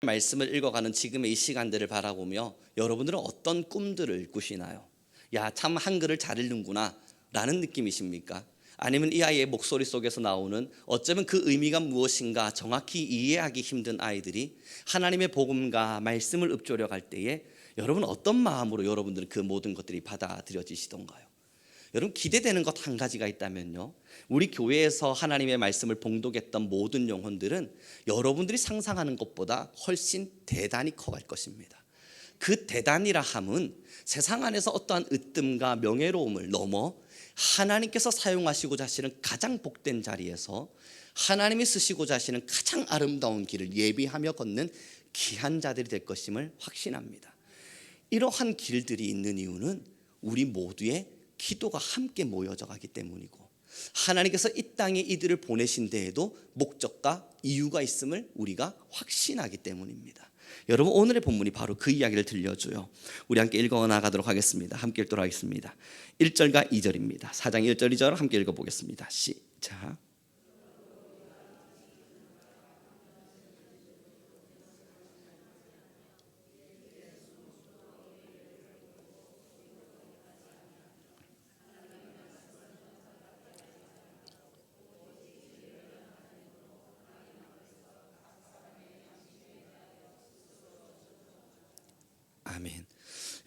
말씀을 읽어가는 지금의 이 시간들을 바라보며 여러분들은 어떤 꿈들을 꾸시나요? 야, 참 한글을 잘 읽는구나 라는 느낌이십니까? 아니면 이 아이의 목소리 속에서 나오는 어쩌면 그 의미가 무엇인가 정확히 이해하기 힘든 아이들이 하나님의 복음과 말씀을 읊조려 갈 때에 여러분 어떤 마음으로 여러분들은 그 모든 것들이 받아들여지시던가요? 여러분 기대되는 것 한 가지가 있다면요, 우리 교회에서 하나님의 말씀을 봉독했던 모든 영혼들은 여러분들이 상상하는 것보다 훨씬 대단히 커갈 것입니다. 그 대단이라 함은 세상 안에서 어떠한 으뜸과 명예로움을 넘어 하나님께서 사용하시고자 하시는 가장 복된 자리에서 하나님이 쓰시고자 하시는 가장 아름다운 길을 예비하며 걷는 귀한 자들이 될 것임을 확신합니다. 이러한 길들이 있는 이유는 우리 모두의 기도가 함께 모여져 가기 때문이고, 하나님께서 이 땅에 이들을 보내신 데에도 목적과 이유가 있음을 우리가 확신하기 때문입니다. 여러분, 오늘의 본문이 바로 그 이야기를 들려줘요. 우리 함께 읽어 나가도록 하겠습니다. 함께 읽도록 하겠습니다. 1절과 2절입니다 4장 1절 2절을 함께 읽어보겠습니다. 시작. 아멘.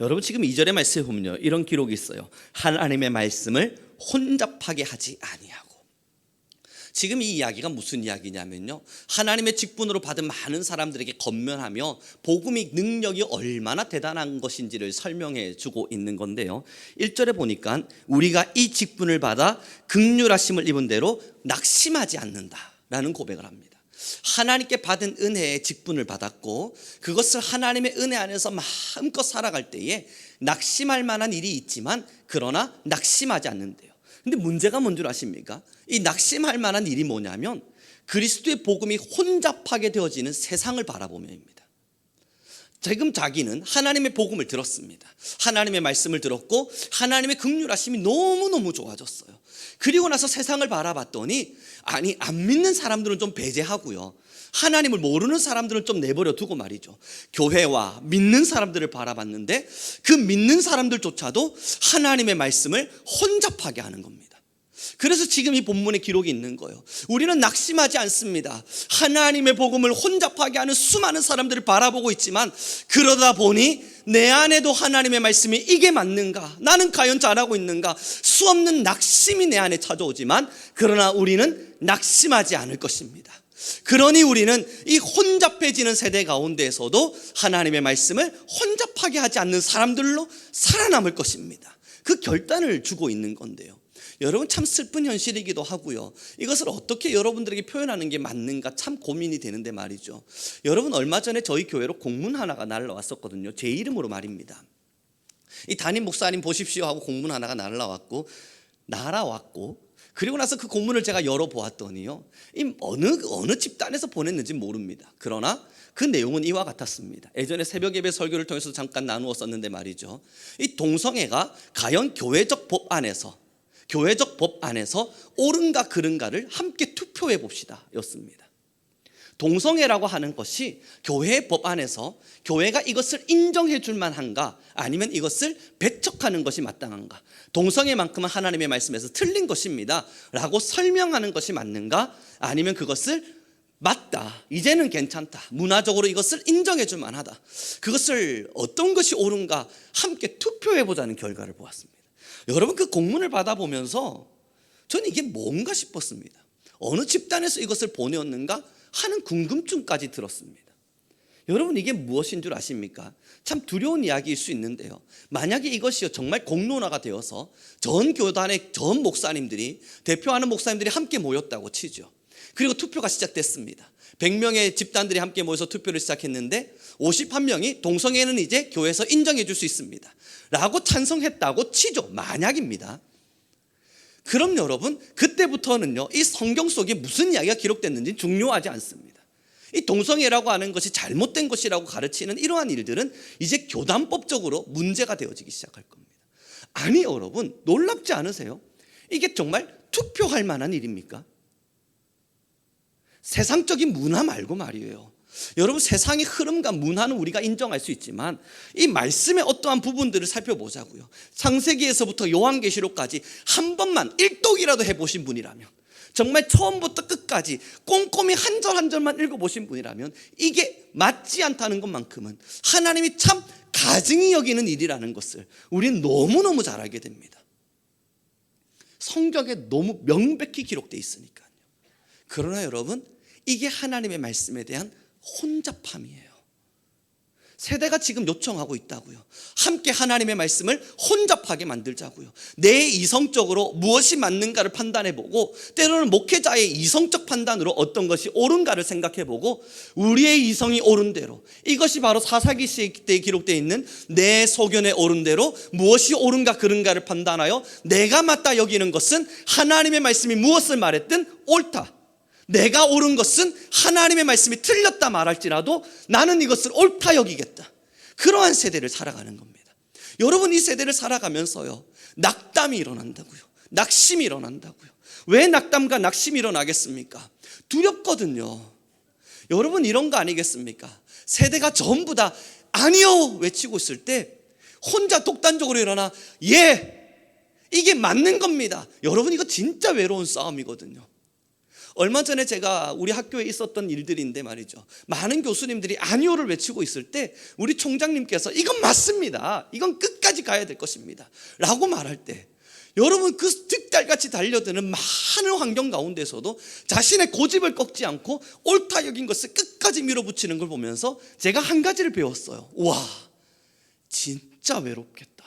여러분, 지금 2절의 말씀에 보면요, 이런 기록이 있어요. 하나님의 말씀을 혼잡하게 하지 아니하고. 지금 이 이야기가 무슨 이야기냐면요, 하나님의 직분으로 받은 많은 사람들에게 권면하며 복음의 능력이 얼마나 대단한 것인지를 설명해 주고 있는 건데요, 1절에 보니까 우리가 이 직분을 받아 긍휼하심을 입은 대로 낙심하지 않는다라는 고백을 합니다. 하나님께 받은 은혜의 직분을 받았고 그것을 하나님의 은혜 안에서 마음껏 살아갈 때에 낙심할 만한 일이 있지만 그러나 낙심하지 않는데요. 근데 문제가 뭔 줄 아십니까? 이 낙심할 만한 일이 뭐냐면 그리스도의 복음이 혼잡하게 되어지는 세상을 바라보며입니다. 지금 자기는 하나님의 복음을 들었습니다. 하나님의 말씀을 들었고 하나님의 긍휼하심이 너무너무 좋아졌어요. 그리고 나서 세상을 바라봤더니 아니, 안 믿는 사람들은 좀 배제하고요, 하나님을 모르는 사람들은 좀 내버려 두고 말이죠, 교회와 믿는 사람들을 바라봤는데 그 믿는 사람들조차도 하나님의 말씀을 혼잡하게 하는 겁니다. 그래서 지금 이 본문에 기록이 있는 거예요. 우리는 낙심하지 않습니다. 하나님의 복음을 혼잡하게 하는 수많은 사람들을 바라보고 있지만 그러다 보니 내 안에도 하나님의 말씀이 이게 맞는가? 나는 과연 잘하고 있는가? 수없는 낙심이 내 안에 찾아오지만 그러나 우리는 낙심하지 않을 것입니다. 그러니 우리는 이 혼잡해지는 세대 가운데에서도 하나님의 말씀을 혼잡하게 하지 않는 사람들로 살아남을 것입니다. 그 결단을 주고 있는 건데요, 여러분, 참 슬픈 현실이기도 하고요, 이것을 어떻게 여러분들에게 표현하는 게 맞는가 참 고민이 되는데 말이죠. 여러분, 얼마 전에 저희 교회로 공문 하나가 날라왔었거든요. 제 이름으로 말입니다. 이 담임 목사님 보십시오 하고 공문 하나가 날아왔고 그리고 나서 그 공문을 제가 열어보았더니요, 이 어느 집단에서 보냈는지 모릅니다. 그러나 그 내용은 이와 같았습니다. 예전에 새벽 예배 설교를 통해서 잠깐 나누었었는데 말이죠, 이 동성애가 과연 교회적 법 안에서 옳은가 그른가를 함께 투표해 봅시다 였습니다. 동성애라고 하는 것이 교회의 법 안에서 교회가 이것을 인정해 줄 만한가, 아니면 이것을 배척하는 것이 마땅한가, 동성애만큼은 하나님의 말씀에서 틀린 것입니다 라고 설명하는 것이 맞는가, 아니면 그것을 맞다, 이제는 괜찮다, 문화적으로 이것을 인정해 줄 만하다, 그것을 어떤 것이 옳은가 함께 투표해 보자는 결과를 보았습니다. 여러분, 그 공문을 받아보면서 저는 이게 뭔가 싶었습니다. 어느 집단에서 이것을 보내었는가 하는 궁금증까지 들었습니다. 여러분, 이게 무엇인 줄 아십니까? 참 두려운 이야기일 수 있는데요, 만약에 이것이 정말 공론화가 되어서 전 교단의 전 목사님들이, 대표하는 목사님들이 함께 모였다고 치죠. 그리고 투표가 시작됐습니다. 100명의 집단들이 함께 모여서 투표를 시작했는데 51명이 동성애는 이제 교회에서 인정해 줄 수 있습니다 라고 찬성했다고 치죠. 만약입니다. 그럼 여러분, 그때부터는요, 이 성경 속에 무슨 이야기가 기록됐는지 중요하지 않습니다. 이 동성애라고 하는 것이 잘못된 것이라고 가르치는 이러한 일들은 이제 교단법적으로 문제가 되어지기 시작할 겁니다. 아니, 여러분, 놀랍지 않으세요? 이게 정말 투표할 만한 일입니까? 세상적인 문화 말고 말이에요, 여러분, 세상의 흐름과 문화는 우리가 인정할 수 있지만 이 말씀의 어떠한 부분들을 살펴보자고요. 창세기에서부터 요한계시록까지 한 번만 일독이라도 해보신 분이라면, 정말 처음부터 끝까지 꼼꼼히 한 절 한 절만 읽어보신 분이라면 이게 맞지 않다는 것만큼은 하나님이 참 가증히 여기는 일이라는 것을 우리는 너무너무 잘 알게 됩니다. 성경에 너무 명백히 기록되어 있으니까요. 그러나 여러분, 이게 하나님의 말씀에 대한 혼잡함이에요. 세대가 지금 요청하고 있다고요. 함께 하나님의 말씀을 혼잡하게 만들자고요. 내 이성적으로 무엇이 맞는가를 판단해보고, 때로는 목회자의 이성적 판단으로 어떤 것이 옳은가를 생각해보고, 우리의 이성이 옳은 대로, 이것이 바로 사사기 시대에 기록되어 있는 내 소견에 옳은 대로 무엇이 옳은가 그른가를 판단하여 내가 맞다 여기는 것은 하나님의 말씀이 무엇을 말했든 옳다, 내가 옳은 것은 하나님의 말씀이 틀렸다 말할지라도 나는 이것을 옳다 여기겠다. 그러한 세대를 살아가는 겁니다. 여러분, 이 세대를 살아가면서요, 낙담이 일어난다고요. 낙심이 일어난다고요. 왜 낙담과 낙심이 일어나겠습니까? 두렵거든요. 여러분, 이런 거 아니겠습니까? 세대가 전부 다 아니요 외치고 있을 때 혼자 독단적으로 일어나 예, 이게 맞는 겁니다. 여러분, 이거 진짜 외로운 싸움이거든요. 얼마 전에 제가 우리 학교에 있었던 일들인데 말이죠, 많은 교수님들이 아니오를 외치고 있을 때 우리 총장님께서 이건 맞습니다, 이건 끝까지 가야 될 것입니다 라고 말할 때, 여러분, 그 득달같이 달려드는 많은 환경 가운데서도 자신의 고집을 꺾지 않고 옳다 여긴 것을 끝까지 밀어붙이는 걸 보면서 제가 한 가지를 배웠어요. 와, 진짜 외롭겠다.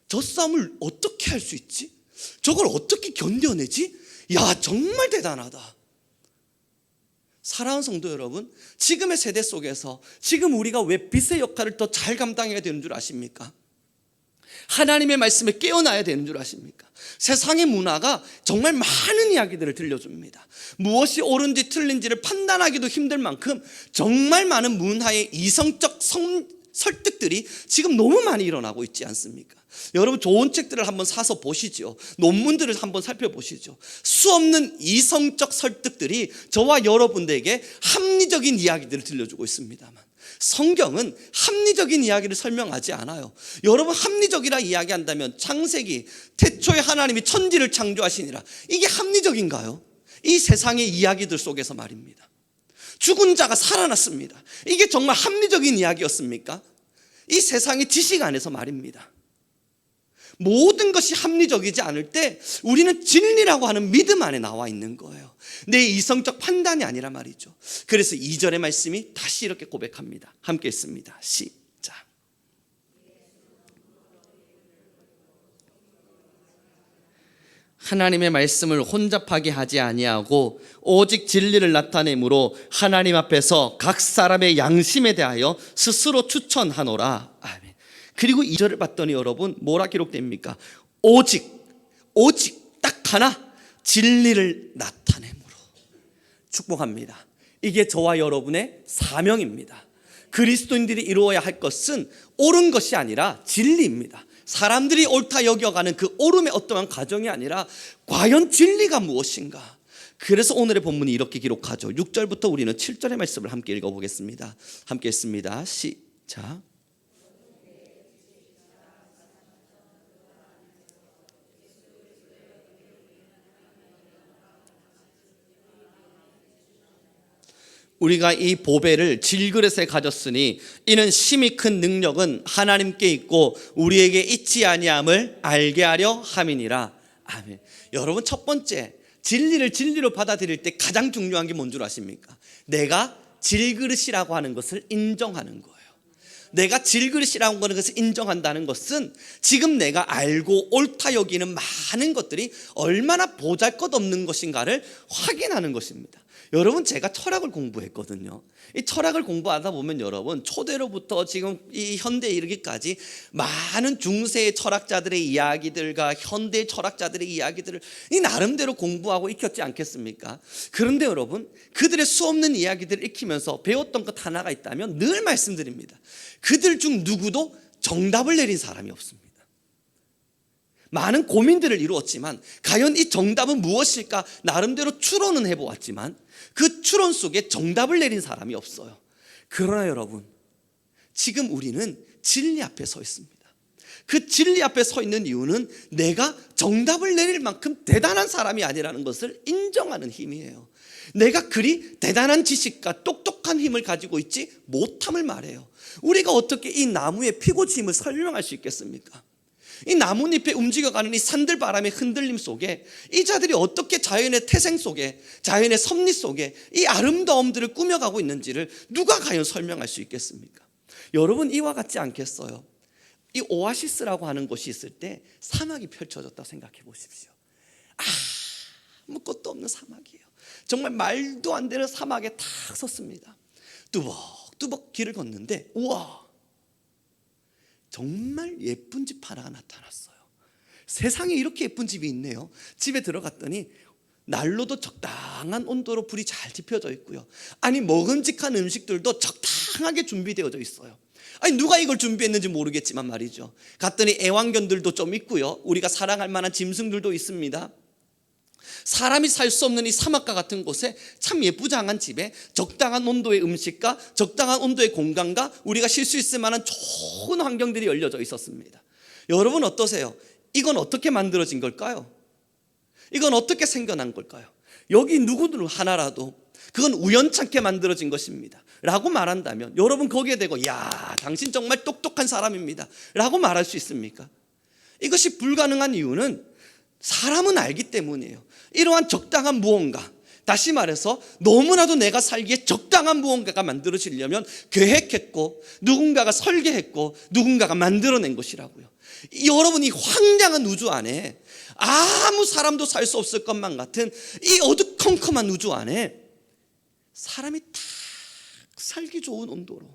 저 싸움을 어떻게 할 수 있지? 저걸 어떻게 견뎌내지? 야, 정말 대단하다. 사랑하는 성도 여러분, 지금의 세대 속에서 지금 우리가 왜 빛의 역할을 더 잘 감당해야 되는 줄 아십니까? 하나님의 말씀에 깨어나야 되는 줄 아십니까? 세상의 문화가 정말 많은 이야기들을 들려줍니다. 무엇이 옳은지 틀린지를 판단하기도 힘들 만큼 정말 많은 문화의 이성적 설득들이 지금 너무 많이 일어나고 있지 않습니까? 여러분, 좋은 책들을 한번 사서 보시죠. 논문들을 한번 살펴보시죠. 수없는 이성적 설득들이 저와 여러분들에게 합리적인 이야기들을 들려주고 있습니다만, 성경은 합리적인 이야기를 설명하지 않아요. 여러분, 합리적이라 이야기한다면 창세기 태초에 하나님이 천지를 창조하시니라, 이게 합리적인가요? 이 세상의 이야기들 속에서 말입니다. 죽은 자가 살아났습니다, 이게 정말 합리적인 이야기였습니까? 이 세상의 지식 안에서 말입니다. 모든 것이 합리적이지 않을 때 우리는 진리라고 하는 믿음 안에 나와 있는 거예요. 내 이성적 판단이 아니라 말이죠. 그래서 2절의 말씀이 다시 이렇게 고백합니다. 함께 읽습니다. 시작. 하나님의 말씀을 혼잡하게 하지 아니하고 오직 진리를 나타내므로 하나님 앞에서 각 사람의 양심에 대하여 스스로 추천하노라. 아멘. 그리고 2절을 봤더니 여러분, 뭐라 기록됩니까? 오직 딱 하나, 진리를 나타내므로. 축복합니다. 이게 저와 여러분의 사명입니다. 그리스도인들이 이루어야 할 것은 옳은 것이 아니라 진리입니다. 사람들이 옳다 여겨가는 그 옳음의 어떠한 과정이 아니라 과연 진리가 무엇인가. 그래서 오늘의 본문이 이렇게 기록하죠. 6절부터 우리는 7절의 말씀을 함께 읽어보겠습니다. 함께 읽습니다. 시작. 우리가 이 보배를 질그릇에 가졌으니 이는 심히 큰 능력은 하나님께 있고 우리에게 있지 아니함을 알게 하려 함이니라. 아멘. 여러분, 첫 번째, 진리를 진리로 받아들일 때 가장 중요한 게 뭔 줄 아십니까? 내가 질그릇이라고 하는 것을 인정하는 거예요. 내가 질그릇이라고 하는 것을 인정한다는 것은 지금 내가 알고 옳다 여기는 많은 것들이 얼마나 보잘것없는 것인가를 확인하는 것입니다. 여러분, 제가 철학을 공부했거든요. 이 철학을 공부하다 보면 여러분, 초대로부터 지금 이 현대에 이르기까지 많은 중세의 철학자들의 이야기들과 현대 철학자들의 이야기들을 이 나름대로 공부하고 익혔지 않겠습니까? 그런데 여러분, 그들의 수없는 이야기들을 익히면서 배웠던 것 하나가 있다면 늘 말씀드립니다. 그들 중 누구도 정답을 내린 사람이 없습니다. 많은 고민들을 이루었지만 과연 이 정답은 무엇일까 나름대로 추론은 해보았지만 그 추론 속에 정답을 내린 사람이 없어요. 그러나 여러분, 지금 우리는 진리 앞에 서 있습니다. 그 진리 앞에 서 있는 이유는 내가 정답을 내릴 만큼 대단한 사람이 아니라는 것을 인정하는 힘이에요. 내가 그리 대단한 지식과 똑똑한 힘을 가지고 있지 못함을 말해요. 우리가 어떻게 이 나무의 피고침을 설명할 수 있겠습니까? 이 나뭇잎에 움직여가는 이 산들바람의 흔들림 속에 이 자들이 어떻게 자연의 태생 속에, 자연의 섭리 속에 이 아름다움들을 꾸며가고 있는지를 누가 과연 설명할 수 있겠습니까? 여러분, 이와 같지 않겠어요? 이 오아시스라고 하는 곳이 있을 때 사막이 펼쳐졌다 생각해 보십시오. 아무것도 없는 사막이에요. 정말 말도 안 되는 사막에 탁 섰습니다. 뚜벅뚜벅 길을 걷는데 우와, 정말 예쁜 집 하나가 나타났어요. 세상에 이렇게 예쁜 집이 있네요. 집에 들어갔더니 난로도 적당한 온도로 불이 잘 지펴져 있고요. 아니, 먹음직한 음식들도 적당하게 준비되어져 있어요. 아니, 누가 이걸 준비했는지 모르겠지만 말이죠. 갔더니 애완견들도 좀 있고요. 우리가 사랑할 만한 짐승들도 있습니다. 사람이 살 수 없는 이 사막과 같은 곳에 참 예쁘장한 집에 적당한 온도의 음식과 적당한 온도의 공간과 우리가 쉴 수 있을 만한 좋은 환경들이 열려져 있었습니다. 여러분 어떠세요? 이건 어떻게 만들어진 걸까요? 이건 어떻게 생겨난 걸까요? 여기 누구들 하나라도 그건 우연찮게 만들어진 것입니다 라고 말한다면 여러분 거기에 대고 야, 당신 정말 똑똑한 사람입니다 라고 말할 수 있습니까? 이것이 불가능한 이유는 사람은 알기 때문이에요. 이러한 적당한 무언가, 다시 말해서 너무나도 내가 살기에 적당한 무언가가 만들어지려면 계획했고 누군가가 설계했고 누군가가 만들어낸 것이라고요. 여러분이 황량한 우주 안에 아무 사람도 살 수 없을 것만 같은 이 어두컴컴한 우주 안에 사람이 딱 살기 좋은 온도로,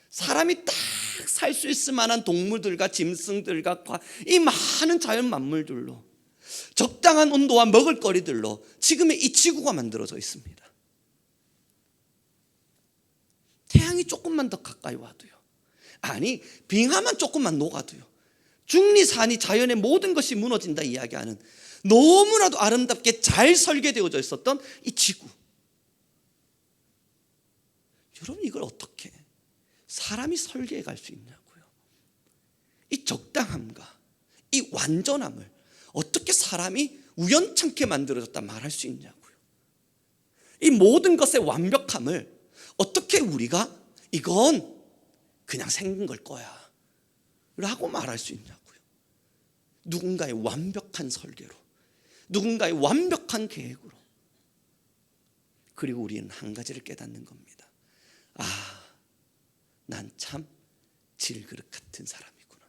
사람이 딱 살 수 있을 만한 동물들과 짐승들과 이 많은 자연 만물들로 적당한 온도와 먹을거리들로 지금의 이 지구가 만들어져 있습니다. 태양이 조금만 더 가까이 와도요, 아니 빙하만 조금만 녹아도요, 중리산이 자연의 모든 것이 무너진다 이야기하는 너무나도 아름답게 잘 설계되어져 있었던 이 지구. 여러분, 이걸 어떻게 사람이 설계해 갈 수 있냐고요. 이 적당함과 이 완전함을 어떻게 사람이 우연찮게 만들어졌다 말할 수 있냐고요. 이 모든 것의 완벽함을 어떻게 우리가 이건 그냥 생긴 걸 거야 라고 말할 수 있냐고요. 누군가의 완벽한 설계로, 누군가의 완벽한 계획으로. 그리고 우리는 한 가지를 깨닫는 겁니다. 난 참 질그릇 같은 사람이구나.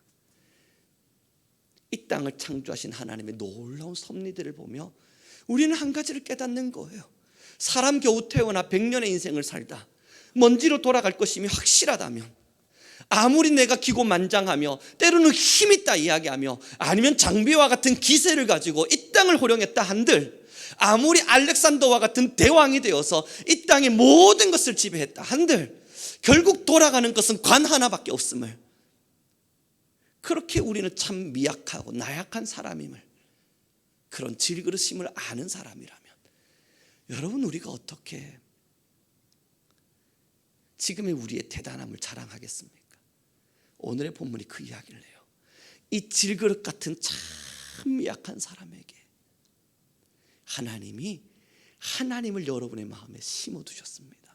이 땅을 창조하신 하나님의 놀라운 섭리들을 보며 우리는 한 가지를 깨닫는 거예요. 사람 겨우 태어나 100년의 인생을 살다 먼지로 돌아갈 것임이 확실하다면, 아무리 내가 기고만장하며 때로는 힘있다 이야기하며 아니면 장비와 같은 기세를 가지고 이 땅을 호령했다 한들, 아무리 알렉산더와 같은 대왕이 되어서 이 땅의 모든 것을 지배했다 한들 결국 돌아가는 것은 관 하나밖에 없음을, 그렇게 우리는 참 미약하고 나약한 사람임을, 그런 질그릇임을 아는 사람이라면 여러분, 우리가 어떻게 지금의 우리의 대단함을 자랑하겠습니까? 오늘의 본문이 그 이야기를 해요. 이 질그릇 같은 참 미약한 사람에게 하나님이 하나님을 여러분의 마음에 심어두셨습니다.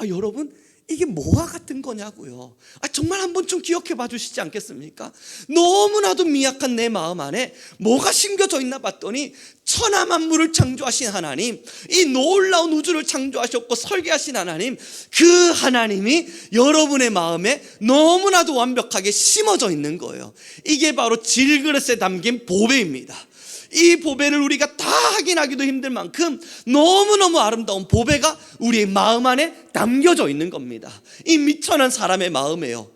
여러분, 이게 뭐와 같은 거냐고요. 정말 한번 좀 기억해 봐 주시지 않겠습니까? 너무나도 미약한 내 마음 안에 뭐가 심겨져 있나 봤더니 천하만물을 창조하신 하나님, 이 놀라운 우주를 창조하셨고 설계하신 하나님, 그 하나님이 여러분의 마음에 너무나도 완벽하게 심어져 있는 거예요. 이게 바로 질그릇에 담긴 보배입니다. 이 보배를 우리가 다 확인하기도 힘들 만큼 너무너무 아름다운 보배가 우리의 마음 안에 담겨져 있는 겁니다. 이 미천한 사람의 마음이에요.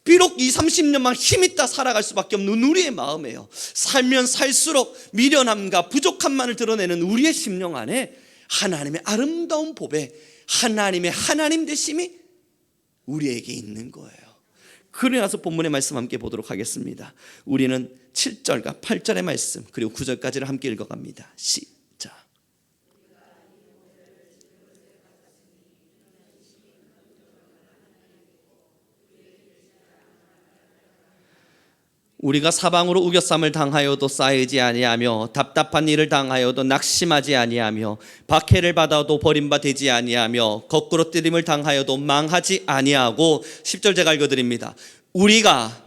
비록 20, 30년만 힘있다 살아갈 수밖에 없는 우리의 마음이에요. 살면 살수록 미련함과 부족함만을 드러내는 우리의 심령 안에 하나님의 아름다운 보배, 하나님의 하나님 되심이 우리에게 있는 거예요. 그러고 나서 본문의 말씀 함께 보도록 하겠습니다. 우리는 7절과 8절의 말씀 그리고 9절까지를 함께 읽어갑니다. 시작. 우리가 사방으로 우겨쌈을 당하여도 쌓이지 아니하며 답답한 일을 당하여도 낙심하지 아니하며 박해를 받아도 버림받지 아니하며 거꾸로 뜨림을 당하여도 망하지 아니하고 10절 제가 읽어드립니다. 우리가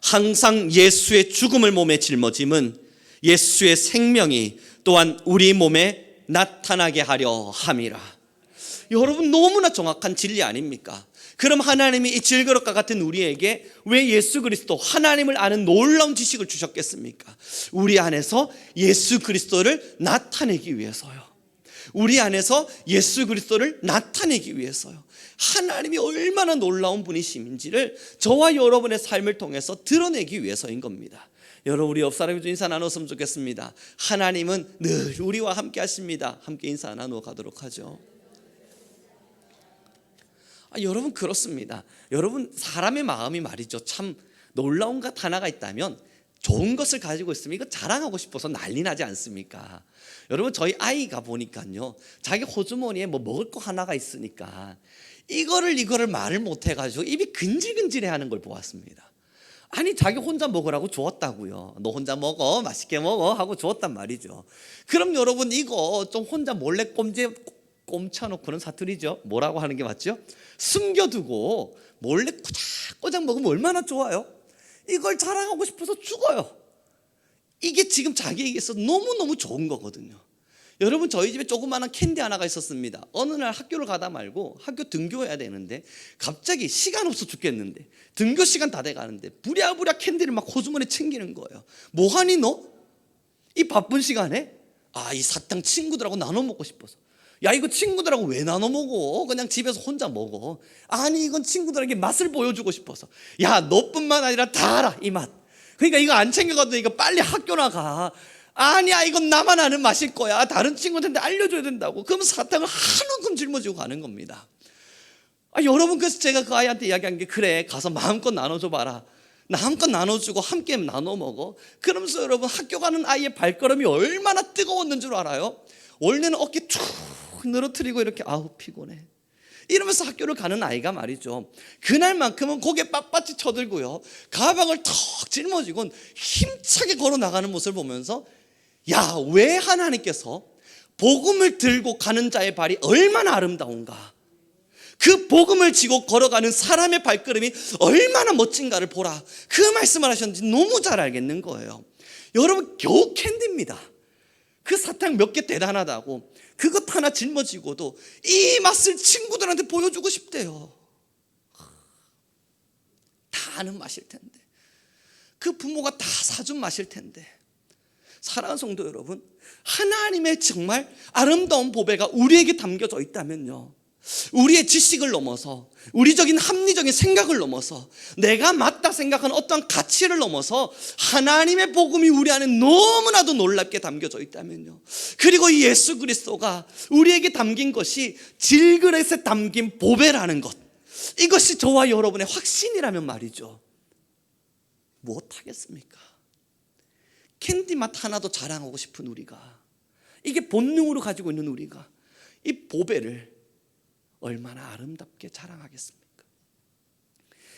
항상 예수의 죽음을 몸에 짊어짐은 예수의 생명이 또한 우리 몸에 나타나게 하려 함이라. 여러분 너무나 정확한 진리 아닙니까? 그럼 하나님이 이 질그릇과 같은 우리에게 왜 예수 그리스도 하나님을 아는 놀라운 지식을 주셨겠습니까? 우리 안에서 예수 그리스도를 나타내기 위해서요. 우리 안에서 예수 그리스도를 나타내기 위해서요. 하나님이 얼마나 놀라운 분이심인지를 저와 여러분의 삶을 통해서 드러내기 위해서인 겁니다. 여러분 우리 옆 사람이 좀 인사 나눴으면 좋겠습니다. 하나님은 늘 우리와 함께 하십니다. 함께 인사 나누어 가도록 하죠. 여러분 그렇습니다. 여러분 사람의 마음이 말이죠, 참 놀라운 것 하나가 있다면 좋은 것을 가지고 있으면 이거 자랑하고 싶어서 난리 나지 않습니까? 여러분 저희 아이가 보니까요, 자기 호주머니에 뭐 먹을 거 하나가 있으니까 이거를 말을 못해가지고 입이 근질근질해 하는 걸 보았습니다. 아니 자기 혼자 먹으라고 주었다고요. 너 혼자 먹어, 맛있게 먹어 하고 주었단 말이죠. 그럼 여러분 이거 좀 혼자 몰래 꼼쳐놓고는 사투리죠. 뭐라고 하는 게 맞죠? 숨겨두고 몰래 꼬작꼬작 먹으면 얼마나 좋아요? 이걸 자랑하고 싶어서 죽어요. 이게 지금 자기에게 있어서 너무너무 좋은 거거든요. 여러분 저희 집에 조그마한 캔디 하나가 있었습니다. 어느 날 학교를 가다 말고 학교 등교해야 되는데 갑자기 시간 없어 죽겠는데 등교 시간 다 돼가는데 부랴부랴 캔디를 막 호주머니에 챙기는 거예요. 뭐하니 너? 이 바쁜 시간에? 이 사탕 친구들하고 나눠 먹고 싶어서. 야 이거 친구들하고 왜 나눠 먹어? 그냥 집에서 혼자 먹어. 아니 이건 친구들에게 맛을 보여주고 싶어서. 야 너뿐만 아니라 다 알아 이 맛. 그러니까 이거 안 챙겨가도 이거 빨리 학교 나가. 아니야 이건 나만 아는 맛일 거야. 다른 친구들한테 알려줘야 된다고. 그럼 사탕을 한 움큼 짊어지고 가는 겁니다. 여러분 그래서 제가 그 아이한테 이야기한 게 그래 가서 마음껏 나눠줘 봐라. 마음껏 나눠주고 함께 나눠 먹어. 그러면서 여러분 학교 가는 아이의 발걸음이 얼마나 뜨거웠는 줄 알아요? 원래는 어깨 툭 늘어뜨리고 이렇게 아우 피곤해 이러면서 학교를 가는 아이가 말이죠, 그날만큼은 고개 빳빳이 쳐들고요 가방을 턱 짊어지고 힘차게 걸어 나가는 모습을 보면서 야 왜 하나님께서 복음을 들고 가는 자의 발이 얼마나 아름다운가, 그 복음을 지고 걸어가는 사람의 발걸음이 얼마나 멋진가를 보라, 그 말씀을 하셨는지 너무 잘 알겠는 거예요. 여러분 겨우 캔디입니다. 그 사탕 몇 개 대단하다고 그것 하나 짊어지고도 이 맛을 친구들한테 보여주고 싶대요. 다 아는 맛일 텐데, 그 부모가 다 사준 맛일 텐데. 사랑하는 성도 여러분, 하나님의 정말 아름다운 보배가 우리에게 담겨져 있다면요, 우리의 지식을 넘어서 우리적인 합리적인 생각을 넘어서 내가 맞다 생각하는 어떤 가치를 넘어서 하나님의 복음이 우리 안에 너무나도 놀랍게 담겨져 있다면요, 그리고 이 예수 그리스도가 우리에게 담긴 것이 질그릇에 담긴 보배라는 것, 이것이 저와 여러분의 확신이라면 말이죠, 무엇하겠습니까? 캔디 맛 하나도 자랑하고 싶은 우리가, 이게 본능으로 가지고 있는 우리가 이 보배를 얼마나 아름답게 자랑하겠습니까?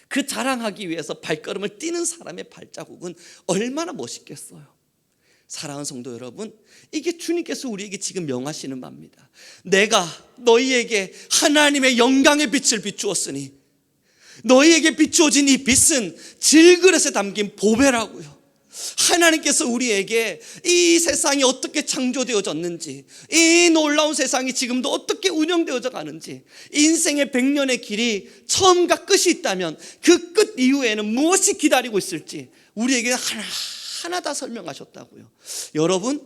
그 자랑하기 위해서 발걸음을 띄는 사람의 발자국은 얼마나 멋있겠어요. 사랑하는 성도 여러분, 이게 주님께서 우리에게 지금 명하시는 바입니다. 내가 너희에게 하나님의 영광의 빛을 비추었으니 너희에게 비추어진 이 빛은 질그릇에 담긴 보배라고요. 하나님께서 우리에게 이 세상이 어떻게 창조되어졌는지, 이 놀라운 세상이 지금도 어떻게 운영되어져 가는지, 인생의 100년의 길이 처음과 끝이 있다면 그 끝 이후에는 무엇이 기다리고 있을지 우리에게 하나하나 다 설명하셨다고요. 여러분,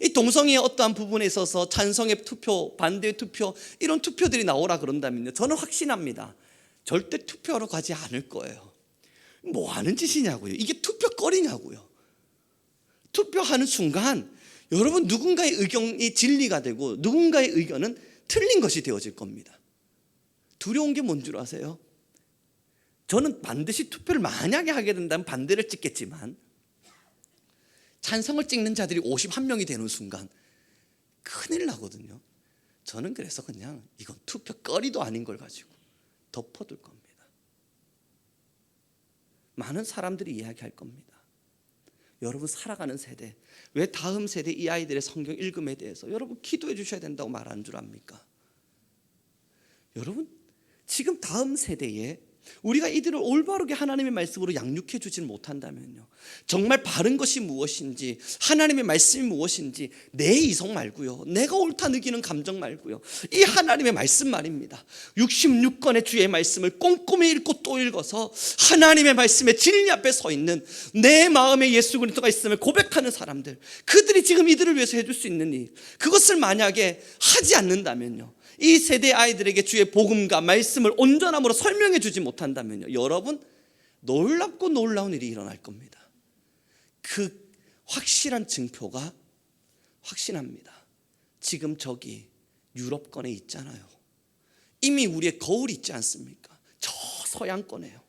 이 동성애의 어떠한 부분에 있어서 찬성의 투표, 반대의 투표, 이런 투표들이 나오라 그런다면요, 저는 확신합니다. 절대 투표하러 가지 않을 거예요. 뭐 하는 짓이냐고요. 이게 투표거리냐고요. 투표하는 순간 여러분 누군가의 의견이 진리가 되고 누군가의 의견은 틀린 것이 되어질 겁니다. 두려운 게 뭔 줄 아세요? 저는 반드시 투표를 만약에 하게 된다면 반대를 찍겠지만 찬성을 찍는 자들이 51명이 되는 순간 큰일 나거든요. 저는 그래서 그냥 이건 투표 거리도 아닌 걸 가지고 덮어둘 겁니다. 많은 사람들이 이야기할 겁니다. 여러분 살아가는 세대, 왜 다음 세대 이 아이들의 성경 읽음에 대해서 여러분 기도해 주셔야 된다고 말하는 줄 압니까? 여러분 지금 다음 세대에 우리가 이들을 올바르게 하나님의 말씀으로 양육해 주지 못한다면요, 정말 바른 것이 무엇인지, 하나님의 말씀이 무엇인지 내 이성 말고요, 내가 옳다 느끼는 감정 말고요, 이 하나님의 말씀 말입니다. 66권의 주의 말씀을 꼼꼼히 읽고 또 읽어서 하나님의 말씀의 진리 앞에 서 있는 내 마음에 예수 그리스도가 있음을 고백하는 사람들, 그들이 지금 이들을 위해서 해줄 수 있는 일, 그것을 만약에 하지 않는다면요, 이 세대 아이들에게 주의 복음과 말씀을 온전함으로 설명해 주지 못한다면요, 여러분 놀랍고 놀라운 일이 일어날 겁니다. 그 확실한 증표가 확신합니다. 지금 저기 유럽권에 있잖아요. 이미 우리의 거울이 있지 않습니까? 저 서양권에요.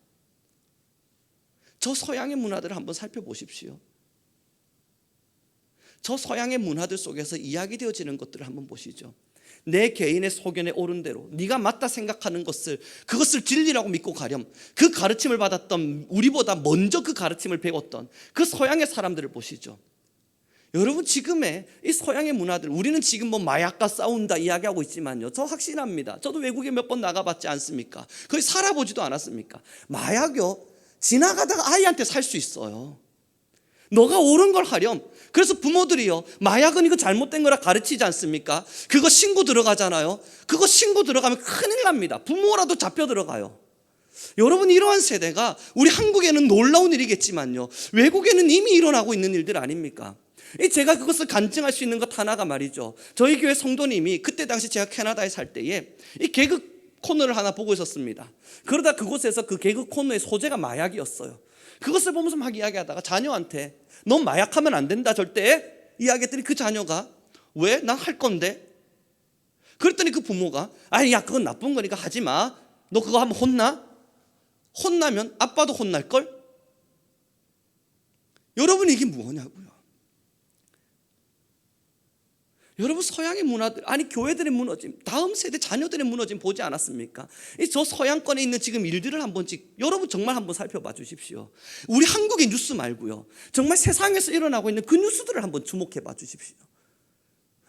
저 서양의 문화들을 한번 살펴보십시오. 저 서양의 문화들 속에서 이야기되어지는 것들을 한번 보시죠. 내 개인의 소견에 옳은 대로 네가 맞다 생각하는 것을, 그것을 진리라고 믿고 가렴, 그 가르침을 받았던, 우리보다 먼저 그 가르침을 배웠던 그 서양의 사람들을 보시죠. 여러분 지금의 이 서양의 문화들, 우리는 지금 뭐 마약과 싸운다 이야기하고 있지만요, 저 확신합니다. 저도 외국에 몇 번 나가봤지 않습니까? 거기 살아보지도 않았습니까? 마약요, 지나가다가 아이한테 살 수 있어요. 너가 옳은 걸 하렴. 그래서 부모들이요, 마약은 이거 잘못된 거라 가르치지 않습니까? 그거 신고 들어가잖아요. 그거 신고 들어가면 큰일 납니다. 부모라도 잡혀 들어가요. 여러분 이러한 세대가 우리 한국에는 놀라운 일이겠지만요, 외국에는 이미 일어나고 있는 일들 아닙니까? 제가 그것을 간증할 수 있는 것 하나가 말이죠, 저희 교회 성도님이 그때 당시 제가 캐나다에 살 때에 이 개그 코너를 하나 보고 있었습니다. 그러다 그곳에서 그 개그 코너의 소재가 마약이었어요. 그것을 보면서 막 이야기하다가 자녀한테 넌 마약하면 안 된다 절대 이야기했더니 그 자녀가 왜? 난 할 건데. 그랬더니 그 부모가 아니 야 그건 나쁜 거니까 하지 마. 너 그거 하면 혼나? 혼나면 아빠도 혼날걸? 여러분 이게 뭐냐고요. 여러분 서양의 문화들, 아니 교회들의 무너짐, 다음 세대 자녀들의 무너짐 보지 않았습니까? 저 서양권에 있는 지금 일들을 한 번씩 여러분 정말 한번 살펴봐 주십시오. 우리 한국의 뉴스 말고요, 정말 세상에서 일어나고 있는 그 뉴스들을 한번 주목해 봐 주십시오.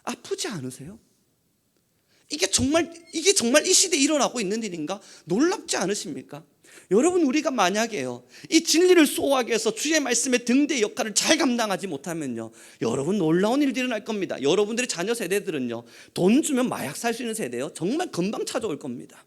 아프지 않으세요? 이게 정말 이 시대에 일어나고 있는 일인가? 놀랍지 않으십니까? 여러분 우리가 만약에요, 이 진리를 수호하기 위해서 주의 말씀의 등대 역할을 잘 감당하지 못하면요, 여러분 놀라운 일들이 일어날 겁니다. 여러분들의 자녀 세대들은요, 돈 주면 마약 살 수 있는 세대요, 정말 금방 찾아올 겁니다.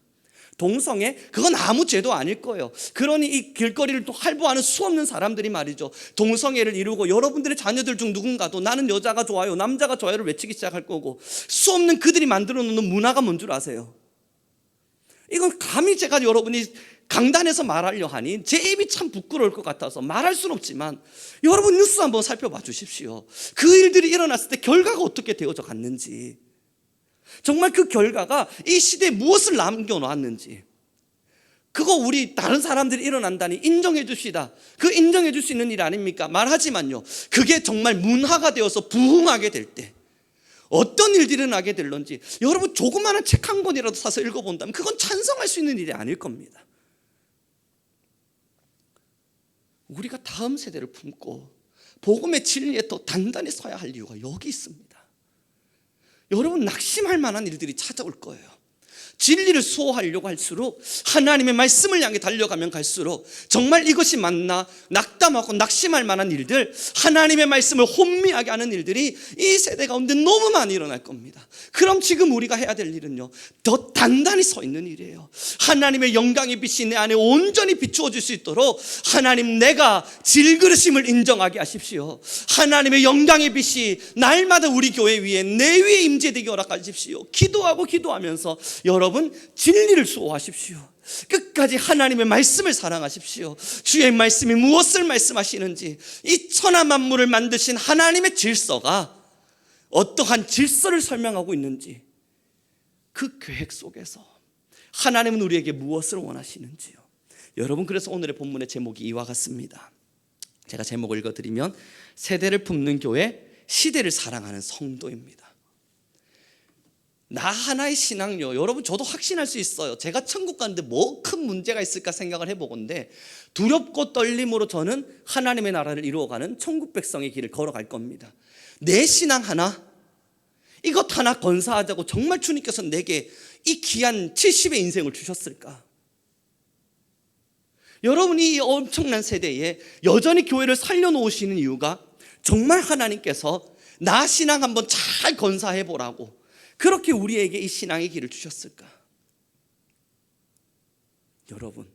동성애, 그건 아무 죄도 아닐 거예요. 그러니 이 길거리를 또 할보하는 수없는 사람들이 말이죠, 동성애를 이루고 여러분들의 자녀들 중 누군가도 나는 여자가 좋아요, 남자가 좋아요를 외치기 시작할 거고, 수없는 그들이 만들어 놓는 문화가 뭔 줄 아세요? 이건 감히 제가 여러분이 강단에서 말하려 하니 제 입이 참 부끄러울 것 같아서 말할 수는 없지만, 여러분 뉴스 한번 살펴봐 주십시오. 그 일들이 일어났을 때 결과가 어떻게 되어져 갔는지, 정말 그 결과가 이 시대에 무엇을 남겨놓았는지, 그거 우리 다른 사람들이 일어난다니 인정해 줍시다. 그 인정해 줄 수 있는 일 아닙니까? 말하지만요, 그게 정말 문화가 되어서 부흥하게 될 때 어떤 일들이 일어나게 될런지 여러분 조그마한 책 한 권이라도 사서 읽어본다면 그건 찬성할 수 있는 일이 아닐 겁니다. 우리가 다음 세대를 품고 복음의 진리에 더 단단히 서야 할 이유가 여기 있습니다. 여러분 낙심할 만한 일들이 찾아올 거예요. 진리를 수호하려고 할수록, 하나님의 말씀을 향해 달려가면 갈수록 정말 이것이 맞나 낙담하고 낙심할 만한 일들, 하나님의 말씀을 혼미하게 하는 일들이 이 세대 가운데 너무 많이 일어날 겁니다. 그럼 지금 우리가 해야 될 일은요, 더 단단히 서 있는 일이에요. 하나님의 영광의 빛이 내 안에 온전히 비추어질 수 있도록 하나님, 내가 질그릇임을 인정하게 하십시오. 하나님의 영광의 빛이 날마다 우리 교회 위에, 내 위에 임재되게 허락하십시오. 기도하면서 여러분 진리를 수호하십시오. 끝까지 하나님의 말씀을 사랑하십시오. 주의 말씀이 무엇을 말씀하시는지, 이 천하 만물을 만드신 하나님의 질서가 어떠한 질서를 설명하고 있는지, 그 계획 속에서 하나님은 우리에게 무엇을 원하시는지요, 여러분, 그래서 오늘의 본문의 제목이 이와 같습니다. 제가 제목을 읽어드리면 세대를 품는 교회, 시대를 사랑하는 성도입니다. 나 하나의 신앙요, 여러분 저도 확신할 수 있어요. 제가 천국 가는데 뭐 큰 문제가 있을까 생각을 해보건데, 두렵고 떨림으로 저는 하나님의 나라를 이루어가는 천국 백성의 길을 걸어갈 겁니다. 내 신앙 하나, 이것 하나 건사하자고 정말 주님께서 내게 이 귀한 70의 인생을 주셨을까? 여러분이 이 엄청난 세대에 여전히 교회를 살려놓으시는 이유가 정말 하나님께서 나 신앙 한번 잘 건사해보라고 그렇게 우리에게 이 신앙의 길을 주셨을까? 여러분,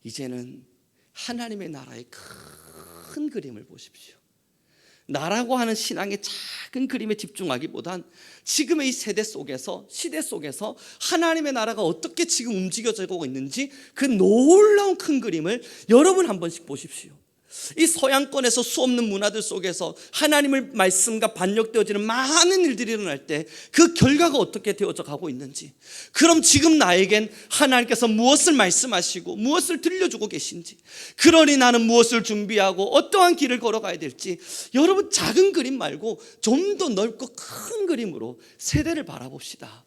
이제는 하나님의 나라의 큰 그림을 보십시오. 나라고 하는 신앙의 작은 그림에 집중하기보단 지금의 이 세대 속에서, 시대 속에서 하나님의 나라가 어떻게 지금 움직여지고 있는지 그 놀라운 큰 그림을 여러분 한 번씩 보십시오. 이 서양권에서 수없는 문화들 속에서 하나님의 말씀과 반역되어지는 많은 일들이 일어날 때 그 결과가 어떻게 되어져 가고 있는지, 그럼 지금 나에겐 하나님께서 무엇을 말씀하시고 무엇을 들려주고 계신지, 그러니 나는 무엇을 준비하고 어떠한 길을 걸어가야 될지, 여러분 작은 그림 말고 좀 더 넓고 큰 그림으로 세대를 바라봅시다.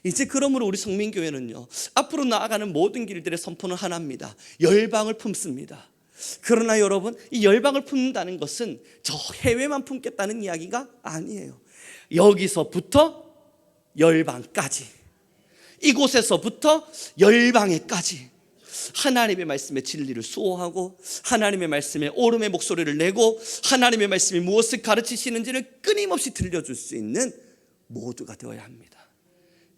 이제 그러므로 우리 성민교회는요, 앞으로 나아가는 모든 길들의 선포는 하나입니다. 열방을 품습니다. 그러나 여러분, 이 열방을 품는다는 것은 저 해외만 품겠다는 이야기가 아니에요. 여기서부터 열방까지, 이곳에서부터 열방에까지 하나님의 말씀의 진리를 수호하고 하나님의 말씀에 옳음의 목소리를 내고 하나님의 말씀이 무엇을 가르치시는지를 끊임없이 들려줄 수 있는 모두가 되어야 합니다.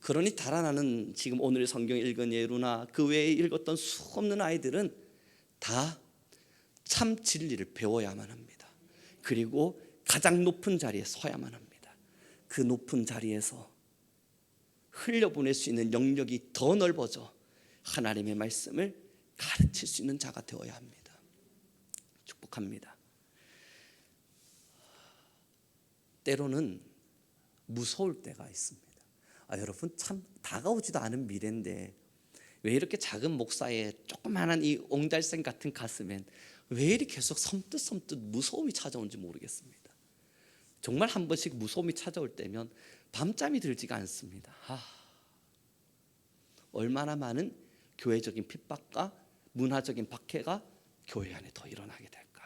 그러니 달아나는 지금 오늘 성경 읽은 예루나 그 외에 읽었던 수없는 아이들은 다 참 진리를 배워야만 합니다. 그리고 가장 높은 자리에 서야만 합니다. 그 높은 자리에서 흘려보낼 수 있는 영역이 더 넓어져 하나님의 말씀을 가르칠 수 있는 자가 되어야 합니다. 축복합니다. 때로는 무서울 때가 있습니다. 여러분, 참 다가오지도 않은 미래인데 왜 이렇게 작은 목사의 조그마한 이 옹달샘 같은 가슴엔 왜 이렇게 계속 섬뜩섬뜩 무서움이 찾아오는지 모르겠습니다. 정말 한 번씩 무서움이 찾아올 때면 밤잠이 들지가 않습니다. 얼마나 많은 교회적인 핍박과 문화적인 박해가 교회 안에 더 일어나게 될까?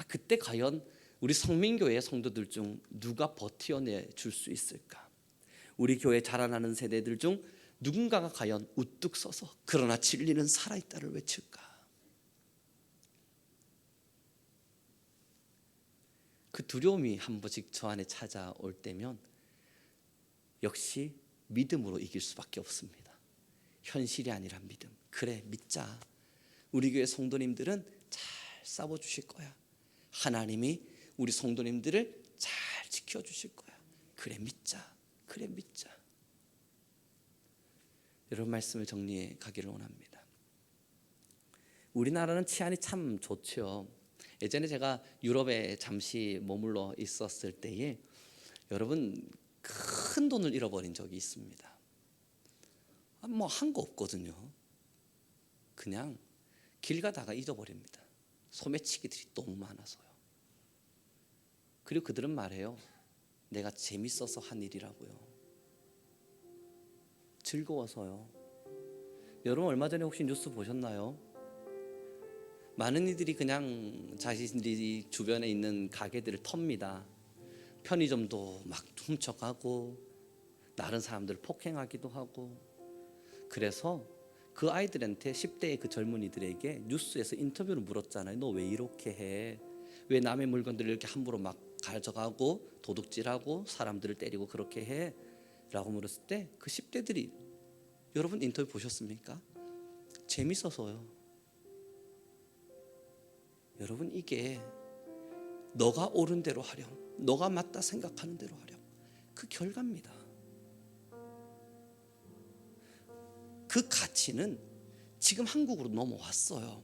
그때 과연 우리 성민교회 성도들 중 누가 버티어내 줄 수 있을까? 우리 교회 자라나는 세대들 중 누군가가 과연 우뚝 서서 그러나 진리는 살아있다를 외칠까? 그 두려움이 한 번씩 저 안에 찾아올 때면 역시 믿음으로 이길 수밖에 없습니다. 현실이 아니라 믿음. 그래, 믿자. 우리 교회 성도님들은 잘 싸워주실 거야. 하나님이 우리 성도님들을 잘 지켜주실 거야. 그래, 믿자. 그래, 믿자. 여러분, 말씀을 정리해 가기를 원합니다. 우리나라는 치안이 참 좋죠. 예전에 제가 유럽에 잠시 머물러 있었을 때에 여러분 큰 돈을 잃어버린 적이 있습니다. 뭐 한 거 없거든요. 그냥 길 가다가 잊어버립니다. 소매치기들이 너무 많아서요. 그리고 그들은 말해요. 내가 재밌어서 한 일이라고요. 즐거워서요. 여러분, 얼마 전에 혹시 뉴스 보셨나요? 많은 이들이 그냥 자신들이 주변에 있는 가게들을 텁니다. 편의점도 막 훔쳐가고 다른 사람들을 폭행하기도 하고. 그래서 그 아이들한테 10대의 그 젊은이들에게 뉴스에서 인터뷰를 물었잖아요. 너 왜 이렇게 해? 왜 남의 물건들을 이렇게 함부로 막 가져가고 도둑질하고 사람들을 때리고 그렇게 해? 라고 물었을 때 그 10대들이, 여러분 인터뷰 보셨습니까? 재밌어서요. 여러분, 이게 너가 옳은 대로 하렴, 너가 맞다 생각하는 대로 하렴, 그 결과입니다. 그 가치는 지금 한국으로 넘어왔어요.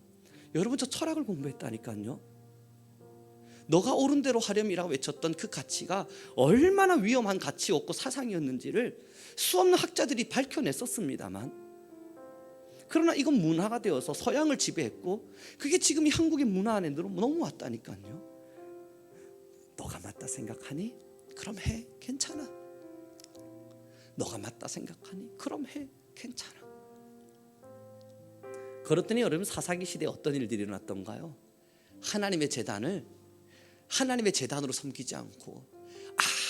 여러분, 저 철학을 공부했다니까요. 너가 옳은 대로 하렴이라고 외쳤던 그 가치가 얼마나 위험한 가치였고 사상이었는지를 수없는 학자들이 밝혀냈었습니다만, 그러나 이건 문화가 되어서 서양을 지배했고 그게 지금 이 한국의 문화 안에 넘어왔다니까요. 너가 맞다 생각하니? 그럼 해. 괜찮아. 너가 맞다 생각하니? 그럼 해. 괜찮아. 그렇더니 여러분, 사사기 시대에 어떤 일들이 일어났던가요? 하나님의 재단으로 섬기지 않고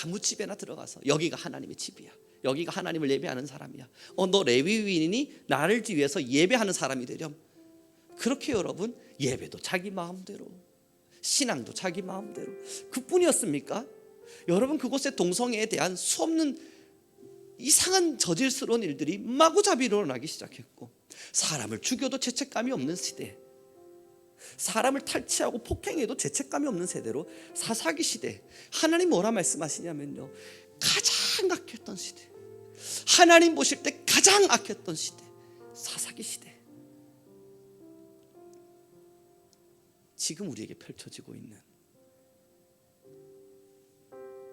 아무 집에나 들어가서 여기가 하나님의 집이야, 여기가 하나님을 예배하는 사람이야, 너 레위인이니 나를 위해서 예배하는 사람이 되렴. 그렇게 여러분, 예배도 자기 마음대로, 신앙도 자기 마음대로. 그뿐이었습니까? 여러분, 그곳에 동성애에 대한 수없는 이상한 저질스러운 일들이 마구잡이로 일어나기 시작했고, 사람을 죽여도 죄책감이 없는 시대, 사람을 탈취하고 폭행해도 죄책감이 없는 세대로 사사기 시대, 하나님 뭐라 말씀하시냐면요, 가장 악했던 시대, 하나님 보실 때 가장 악했던 시대, 사사기 시대. 지금 우리에게 펼쳐지고 있는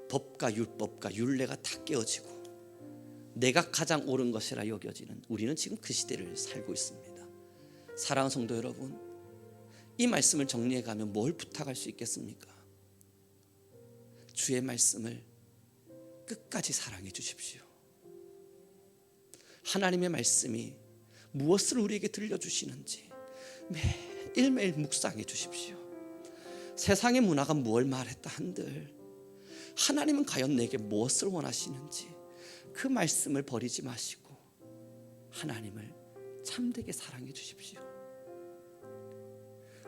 법과 율법과 율례가 다 깨어지고 내가 가장 옳은 것이라 여겨지는, 우리는 지금 그 시대를 살고 있습니다. 사랑하는 성도 여러분, 이 말씀을 정리해가면 뭘 부탁할 수 있겠습니까? 주의 말씀을 끝까지 사랑해 주십시오. 하나님의 말씀이 무엇을 우리에게 들려주시는지 매일매일 묵상해 주십시오. 세상의 문화가 무엇을 말했다 한들 하나님은 과연 내게 무엇을 원하시는지 그 말씀을 버리지 마시고 하나님을 참되게 사랑해 주십시오.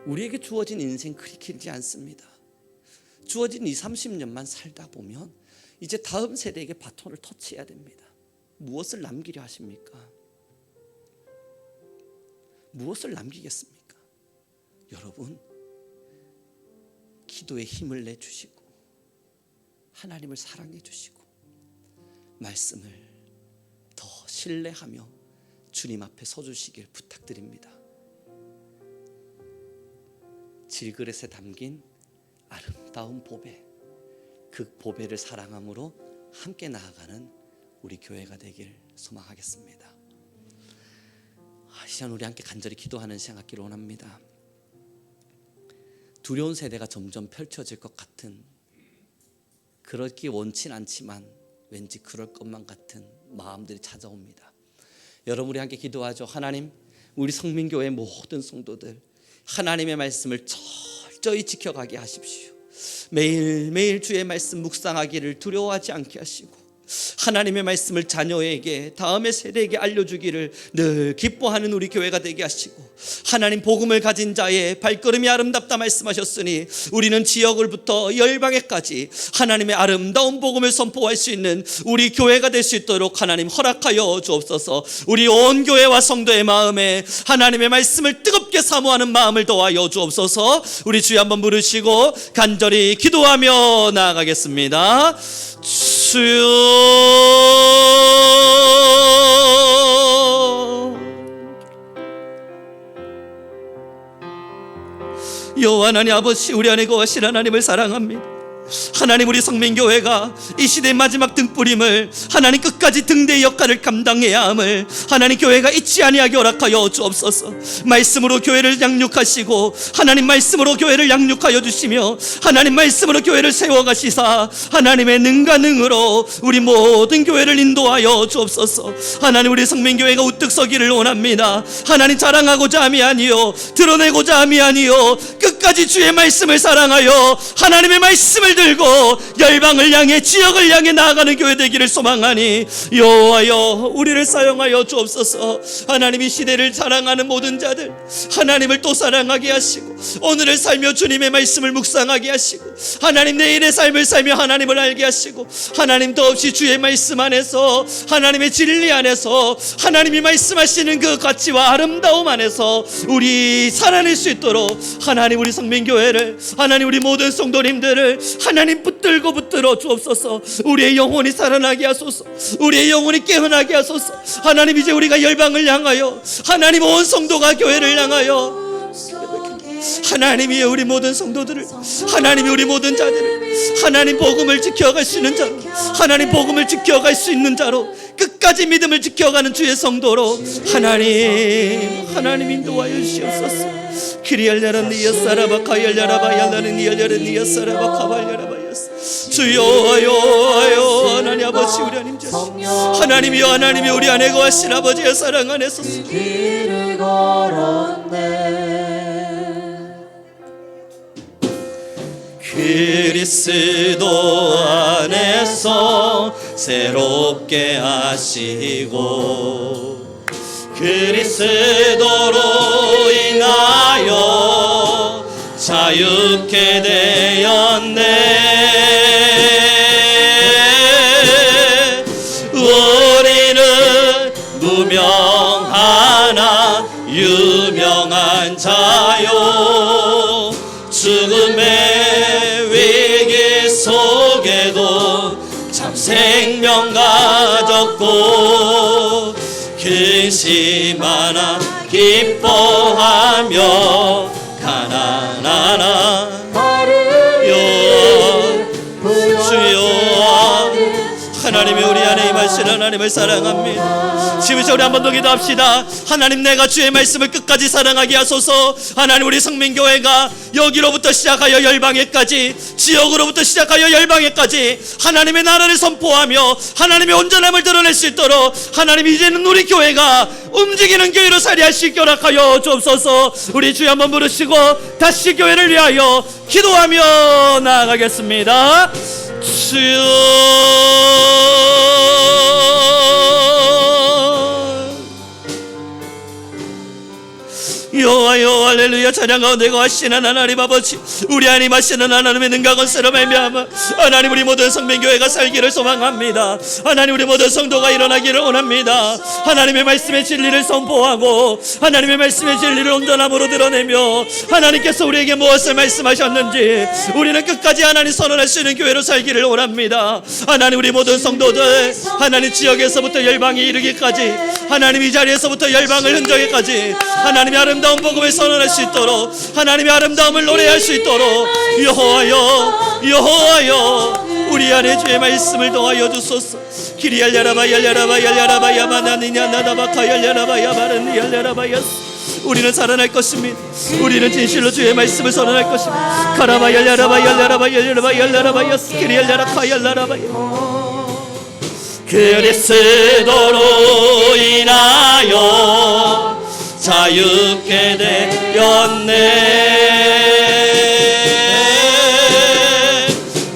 우리에게 주어진 인생 그리 길지 않습니다. 주어진 20, 30년만 살다 보면 이제 다음 세대에게 바톤을 터치해야 됩니다. 무엇을 남기려 하십니까? 무엇을 남기겠습니까? 여러분, 기도에 힘을 내주시고 하나님을 사랑해 주시고 말씀을 더 신뢰하며 주님 앞에 서주시길 부탁드립니다. 질그릇에 담긴 아름다운 보배, 그 보배를 사랑함으로 함께 나아가는 우리 교회가 되길 소망하겠습니다. 이 시간 우리 함께 간절히 기도하는 시간 갖기를 원합니다. 두려운 세대가 점점 펼쳐질 것 같은, 그렇게 원치 않지만 왠지 그럴 것만 같은 마음들이 찾아옵니다. 여러분, 우리 함께 기도하죠. 하나님, 우리 성민교회 모든 성도들 하나님의 말씀을 철저히 지켜가게 하십시오. 매일매일 주의 말씀 묵상하기를 두려워하지 않게 하시고 하나님의 말씀을 자녀에게, 다음의 세대에게 알려주기를 늘 기뻐하는 우리 교회가 되게 하시고, 하나님 복음을 가진 자의 발걸음이 아름답다 말씀하셨으니 우리는 지역을부터 열방에까지 하나님의 아름다운 복음을 선포할 수 있는 우리 교회가 될 수 있도록 하나님 허락하여 주옵소서. 우리 온 교회와 성도의 마음에 하나님의 말씀을 뜨겁게 사모하는 마음을 더하여 주옵소서. 우리 주여 한번 부르시고 간절히 기도하며 나아가겠습니다. 주여, 여호와 하나님 아버지, 우리 안에 거하신 하나님을 사랑합니다. 하나님, 우리 성민교회가 이 시대의 마지막 등불임을, 하나님 끝까지 등대의 역할을 감당해야 함을 하나님 교회가 잊지 아니하게 허락하여 주옵소서. 말씀으로 교회를 양육하시고 하나님 말씀으로 교회를 양육하여 주시며 하나님 말씀으로 교회를 세워가시사 하나님의 능과 능으로 우리 모든 교회를 인도하여 주옵소서. 하나님, 우리 성민교회가 우뚝 서기를 원합니다. 하나님, 자랑하고자 함이 아니요 드러내고자 함이 아니요 끝까지 주의 말씀을 사랑하여 하나님의 말씀을 들고 열방을 향해, 지역을 향해 나아가는 교회 되기를 소망하니 여호와여, 우리를 사용하여 주옵소서. 하나님, 이 시대를 사랑하는 모든 자들 하나님을 또 사랑하게 하시고 오늘을 살며 주님의 말씀을 묵상하게 하시고 하나님, 내일의 삶을 살며 하나님을 알게 하시고 하나님, 더없이 주의 말씀 안에서, 하나님의 진리 안에서, 하나님이 말씀하시는 그 가치와 아름다움 안에서 우리 살아낼 수 있도록 하나님, 우리 성민교회를, 하나님 우리 모든 성도님들을 하나님 붙들어 주옵소서. 우리의 영혼이 살아나게 하소서. 우리의 영혼이 깨어나게 하소서. 하나님, 이제 우리가 열방을 향하여, 하나님 온 성도가 교회를 향하여 하나님이 우리 모든 성도들을, 하나님이 우리 모든 자들을 하나님 복음을 지켜갈 수 있는 자로, 하나님 복음을 지켜갈 수 있는 자로, 끝까지 믿음을 지켜가는 주의 성도로 하나님 인도하여 주시옵소서. 키리알야라 니야사라바 카얄야라바 얄라는 니얄야라 니야사라바 카발야라바야스. 주여하여 하나님 아버지, 우리 하나님 자신 하나님이여, 하나님이 우리 안에 거하신 아버지의 사랑 안에 서서 길을 걸었네. 그리스도 안에서 새롭게 하시고 그리스도로 인하여 자유케 되었네. 우리는 무명하나 유명한 자요, 죽음의 위기 속에도 참 생명 가졌고 근심하나 기뻐하며 가난하나 주여, 하나님이 우리 안에 임하시는 하나님을 사랑합니다. 지금 우리 한 번 더 기도합시다. 하나님, 내가 주의 말씀을 끝까지 사랑하게 하소서. 하나님, 우리 성민교회가 여기로부터 시작하여 열방에까지, 지역으로부터 시작하여 열방에까지 하나님의 나라를 선포하며 하나님의 온전함을 드러낼 수 있도록 하나님, 이제는 우리 교회가 움직이는 교회로 살이할 수 있게 허락하여 주옵소서. 우리 주여 한번 부르시고 다시 교회를 위하여 기도하며 나아가겠습니다. 여호와여, 할렐루야. 찬양 가운데 거하시는 하나님 아버지, 우리 안에 임하시는 하나님의 능가 건세로 말미암아 하나님, 우리 모든 성민교회가 살기를 소망합니다. 하나님, 우리 모든 성도가 일어나기를 원합니다. 하나님의 말씀의 진리를 선포하고 하나님의 말씀의 진리를 온전함으로 드러내며 하나님께서 우리에게 무엇을 말씀하셨는지 우리는 끝까지 하나님 선언할 수 있는 교회로 살기를 원합니다. 하나님, 우리 모든 성도들 하나님 지역에서부터 열방에 이르기까지, 하나님 이 자리에서부터 열방을 흔적에까지 하나님의 아름다운 복음을 선언할 수 있도록, 하나님의 아름다움을 노래할 수 있도록 여호와여, 여호와여, 우리 안에 주의 말씀을 더하여 주소서. 키리알야라바 얄야라바 얄야라바 야마나니냐 나다바카 얄야라바 야바르니 얄야라바 야스. 우리는 살아날 것입니다. 우리는 진실로 주의 말씀을 선언할 것입니다. 카라바 얄야라바 얄야라바 얄야라바 얄야라바 야스. 키리알야라카 얄야라바 그리스도로 인하여 자유케 되었네.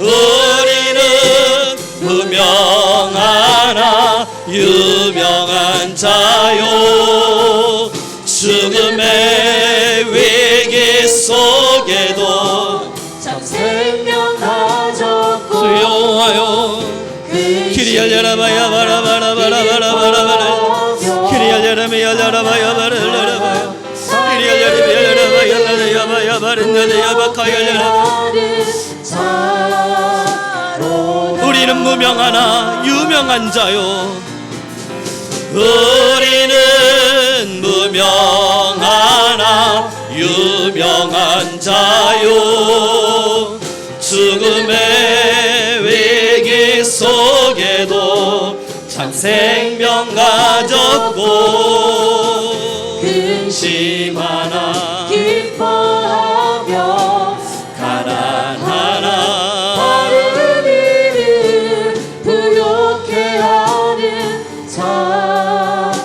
우리는 무명하나 유명한 자요, 죽음의 위기 속에도 참 생명 가졌고 수용하여 키리알야라바야 바라바라바라바라바라 키리알야라바야 바라바라바라 키리알야라바야 바라바라바라. 우리는 무명하나 유명한 자요, 우리는 무명하나 유명한 자요, 죽음의 위기 속에도 참 생명 가졌고 근심하나 기뻐하며 가난하나 바른 일을 부욕해 하는 자로다.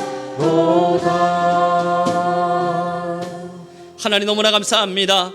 하나님, 너무나 감사합니다.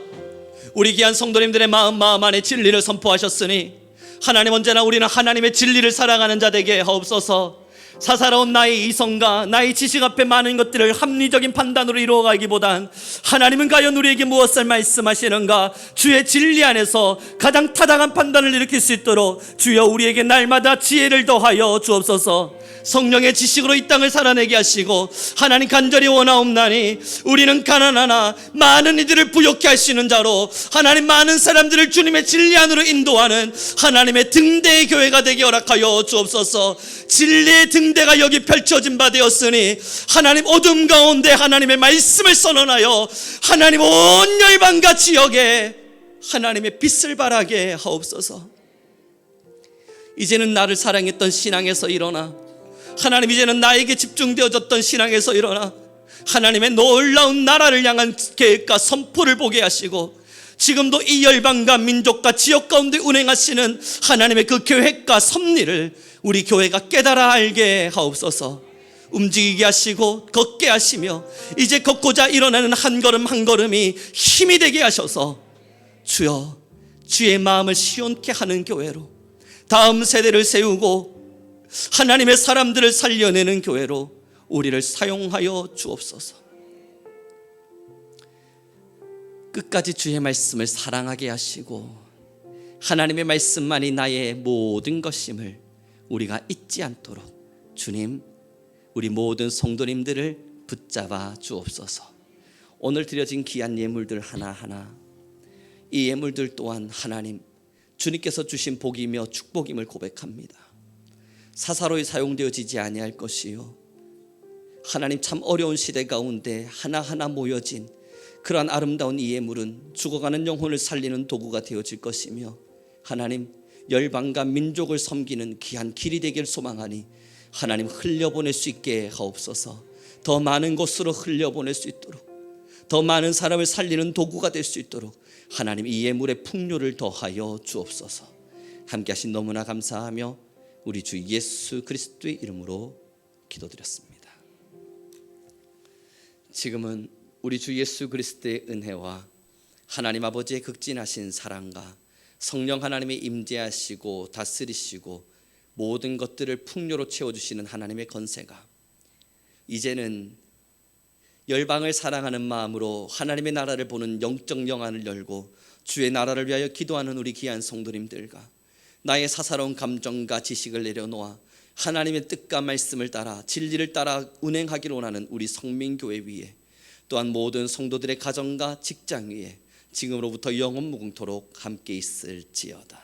우리 귀한 성도님들의 마음 안에 진리를 선포하셨으니 하나님, 언제나 우리는 하나님의 진리를 사랑하는 자 되게 하옵소서. 사사로운 나의 이성과 나의 지식 앞에 많은 것들을 합리적인 판단으로 이루어가기보단 하나님은 과연 우리에게 무엇을 말씀하시는가, 주의 진리 안에서 가장 타당한 판단을 일으킬 수 있도록 주여 우리에게 날마다 지혜를 더하여 주옵소서. 성령의 지식으로 이 땅을 살아내게 하시고 하나님, 간절히 원하옵나니 우리는 가난하나 많은 이들을 부욕케 하시는 자로 하나님, 많은 사람들을 주님의 진리 안으로 인도하는 하나님의 등대의 교회가 되게 허락하여 주옵소서. 진리의 등 징대가 여기 펼쳐진 바 되었으니 하나님 어둠 가운데 하나님의 말씀을 선언하여 하나님 온 열방과 지역에 하나님의 빛을 발하게 하옵소서. 이제는 나를 사랑했던 신앙에서 일어나 하나님, 이제는 나에게 집중되어졌던 신앙에서 일어나 하나님의 놀라운 나라를 향한 계획과 선포를 보게 하시고 지금도 이 열방과 민족과 지역 가운데 운행하시는 하나님의 그 계획과 섭리를 우리 교회가 깨달아 알게 하옵소서. 움직이게 하시고 걷게 하시며 이제 걷고자 일어나는 한 걸음 한 걸음이 힘이 되게 하셔서 주여, 주의 마음을 시원케 하는 교회로, 다음 세대를 세우고 하나님의 사람들을 살려내는 교회로 우리를 사용하여 주옵소서. 끝까지 주의 말씀을 사랑하게 하시고 하나님의 말씀만이 나의 모든 것임을 우리가 잊지 않도록 주님, 우리 모든 성도님들을 붙잡아 주옵소서. 오늘 드려진 귀한 예물들 하나하나, 이 예물들 또한 하나님 주님께서 주신 복이며 축복임을 고백합니다. 사사로이 사용되어지지 아니할 것이요, 하나님 참 어려운 시대 가운데 하나하나 모여진 그러한 아름다운 이 예물은 죽어가는 영혼을 살리는 도구가 되어질 것이며 하나님 열방과 민족을 섬기는 귀한 길이 되길 소망하니 하나님 흘려보낼 수 있게 하옵소서. 더 많은 곳으로 흘려보낼 수 있도록, 더 많은 사람을 살리는 도구가 될 수 있도록 하나님 이 예물의 풍요를 더하여 주옵소서. 함께 하신 너무나 감사하며 우리 주 예수 그리스도의 이름으로 기도드렸습니다. 지금은 우리 주 예수 그리스도의 은혜와 하나님 아버지의 극진하신 사랑과 성령 하나님의 임재하시고 다스리시고 모든 것들을 풍요로 채워주시는 하나님의 권세가 이제는 열방을 사랑하는 마음으로 하나님의 나라를 보는 영적 영안을 열고 주의 나라를 위하여 기도하는 우리 귀한 성도님들과 나의 사사로운 감정과 지식을 내려놓아 하나님의 뜻과 말씀을 따라 진리를 따라 운행하기를 원하는 우리 성민교회 위에, 또한 모든 성도들의 가정과 직장 위에 지금으로부터 영원 무궁토록 함께 있을지어다.